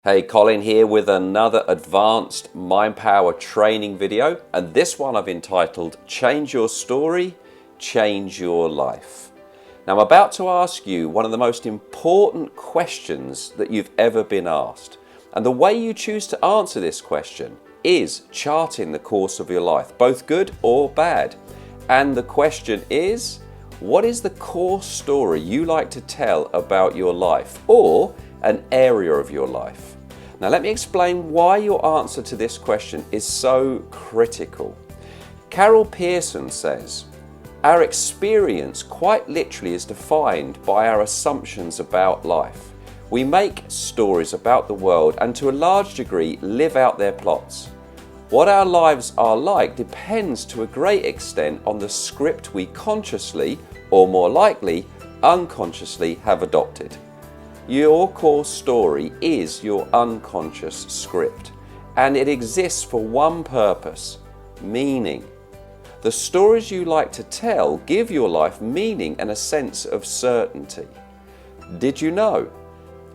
Hey, Colin here with another advanced mind power training video, and this one I've entitled Change Your Story, Change Your Life. Now I'm about to ask you one of the most important questions that you've ever been asked, and the way you choose to answer this question is charting the course of your life, both good or bad. And the question is, what is the core story you like to tell about your life or an area of your life? Now let me explain why your answer to this question is so critical. Pearson says, our experience quite literally is defined by our assumptions about life. We make stories about the world and to a large degree live out their plots. What our lives are like depends to a great extent on the script we consciously, or more likely, unconsciously have adopted. Your core story is your unconscious script, and it exists for one purpose: meaning. The stories you like to tell give your life meaning and a sense of certainty. Did you know?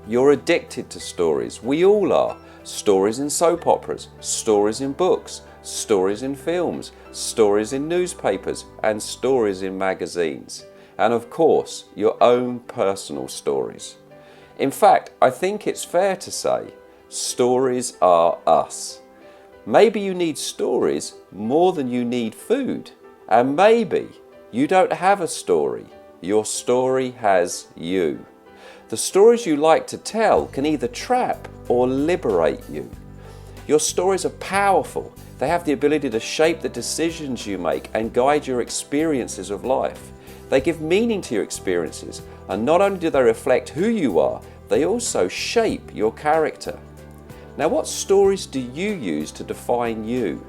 You're addicted to stories. We all are. Stories in soap operas, stories in books, stories in films, stories in newspapers, and stories in magazines. And of course, your own personal stories. In fact, I think it's fair to say, stories are us. Maybe you need stories more than you need food. And maybe you don't have a story. Your story has you. The stories you like to tell can either trap or liberate you. Your stories are powerful. They have the ability to shape the decisions you make and guide your experiences of life. They give meaning to your experiences, and not only do they reflect who you are, they also shape your character. Now, what stories do you use to define you?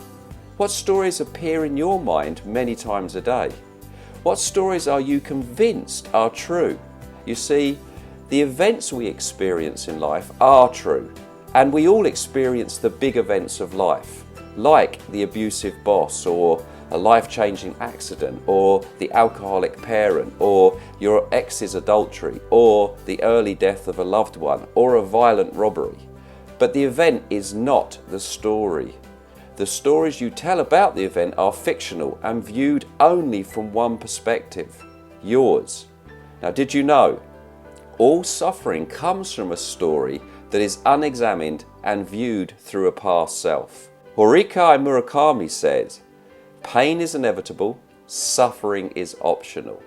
What stories appear in your mind many times a day? What stories are you convinced are true? You see, the events we experience in life are true, and we all experience the big events of life, like the abusive boss, or a life-changing accident, or the alcoholic parent, or your ex's adultery, or the early death of a loved one, or a violent robbery. But the event is not the story. The stories you tell about the event are fictional and viewed only from one perspective, yours. Now, did you know? All suffering comes from a story that is unexamined and viewed through a past self. Haruki Murakami says, pain is inevitable, suffering is optional.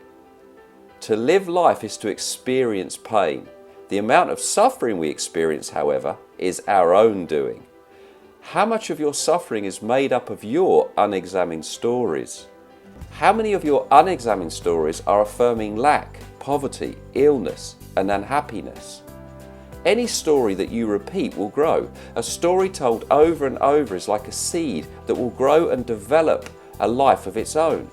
To live life is to experience pain. The amount of suffering we experience, however, is our own doing. How much of your suffering is made up of your unexamined stories? How many of your unexamined stories are affirming lack, poverty, illness, and unhappiness? Any story that you repeat will grow. A story told over and over is like a seed that will grow and develop a life of its own.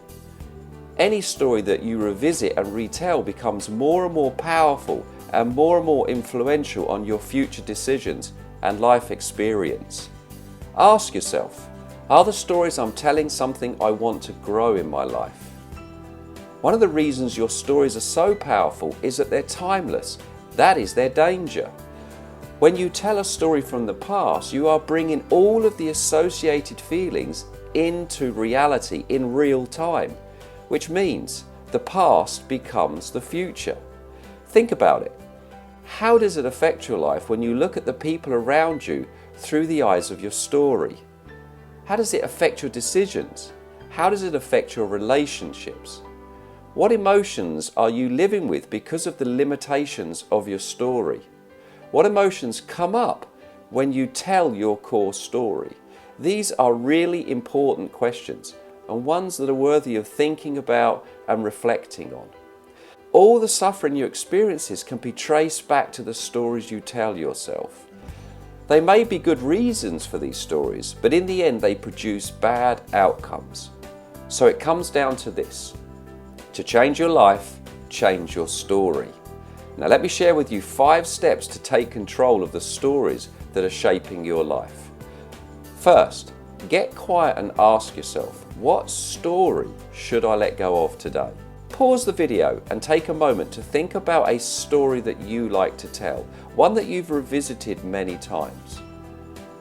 Any story that you revisit and retell becomes more and more powerful and more influential on your future decisions and life experience. Ask yourself, are the stories I'm telling something I want to grow in my life? One of the reasons your stories are so powerful is that they're timeless. That is their danger. When you tell a story from the past, you are bringing all of the associated feelings into reality in real time, which means the past becomes the future. Think about it. How does it affect your life when you look at the people around you through the eyes of your story? How does it affect your decisions? How does it affect your relationships? What emotions are you living with because of the limitations of your story? What emotions come up when you tell your core story? These are really important questions, and ones that are worthy of thinking about and reflecting on. All the suffering you experiences can be traced back to the stories you tell yourself. They may be good reasons for these stories, but in the end they produce bad outcomes. So it comes down to this. To change your life, change your story. Now let me share with you 5 steps to take control of the stories that are shaping your life. First, get quiet and ask yourself, what story should I let go of today? pause the video and take a moment to think about a story that you like to tell, one that you've revisited many times.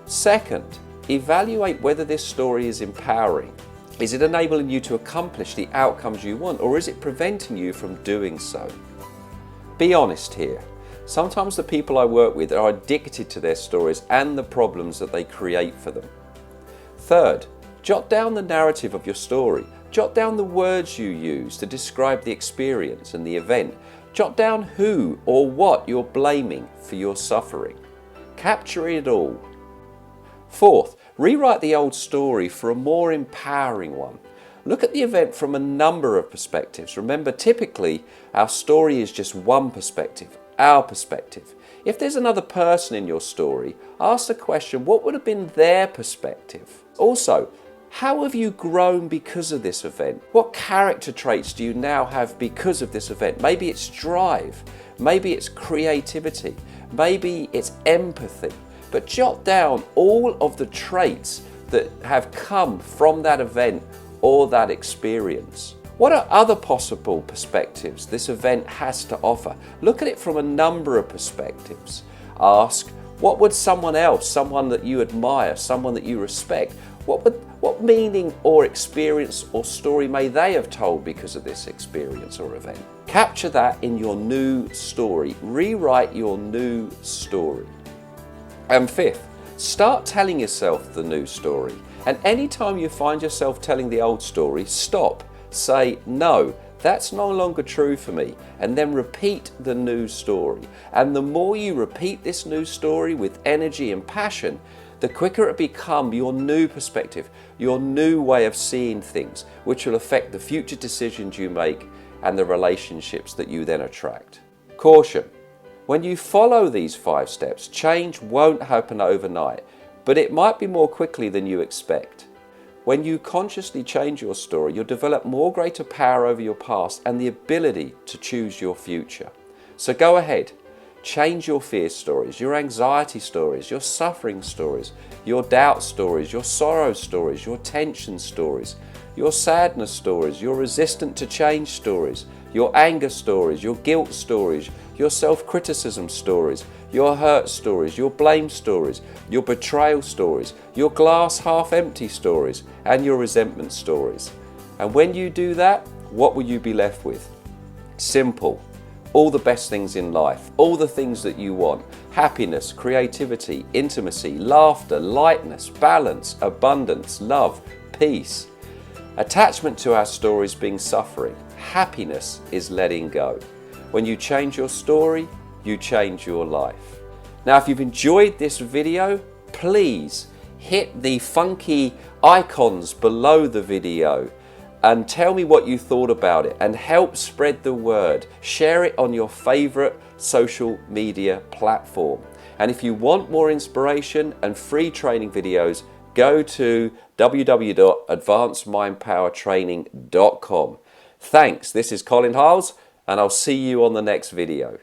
Second, evaluate whether this story is empowering. Is it enabling you to accomplish the outcomes you want, or is it preventing you from doing so? Be honest here. Sometimes the people I work with are addicted to their stories and the problems that they create for them. Third, jot down the narrative of your story. Jot down the words you use to describe the experience and the event. Jot down who or what you're blaming for your suffering. Capture it all. Fourth, rewrite the old story for a more empowering one. Look at the event from a number of perspectives. Remember, typically our story is just one perspective, our perspective. If there's another person in your story, ask the question, what would have been their perspective? Also, how have you grown because of this event? What character traits do you now have because of this event? Maybe it's drive, maybe it's creativity, maybe it's empathy. But jot down all of the traits that have come from that event or that experience. What are other possible perspectives this event has to offer? Look at it from a number of perspectives. Ask, what would someone else, someone that you admire, someone that you respect, what meaning or experience or story may they have told because of this experience or event? Capture that in your new story. Rewrite your new story. And fifth, start telling yourself the new story. And anytime you find yourself telling the old story, stop. Say, no, that's no longer true for me. And then repeat the new story. And the more you repeat this new story with energy and passion, the quicker it becomes your new perspective, your new way of seeing things, which will affect the future decisions you make and the relationships that you then attract. Caution. When you follow these 5 steps, change won't happen overnight, but it might be more quickly than you expect. When you consciously change your story, you'll develop more greater power over your past and the ability to choose your future. So go ahead, change your fear stories, your anxiety stories, your suffering stories, your doubt stories, your sorrow stories, your tension stories, your sadness stories, your resistant to change stories, your anger stories, your guilt stories, your self-criticism stories, your hurt stories, your blame stories, your betrayal stories, your glass half empty stories, and your resentment stories. And when you do that, what will you be left with? Simple. All the best things in life, all the things that you want: happiness, creativity, intimacy, laughter, lightness, balance, abundance, love, peace. Attachment to our stories being suffering. Happiness is letting go. When you change your story, you change your life. Now, if you've enjoyed this video, please hit the funky icons below the video and tell me what you thought about it and help spread the word. Share it on your favorite social media platform. And if you want more inspiration and free training videos, go to www.advancedmindpowertraining.com. Thanks, this is Colin Hiles, and I'll see you on the next video.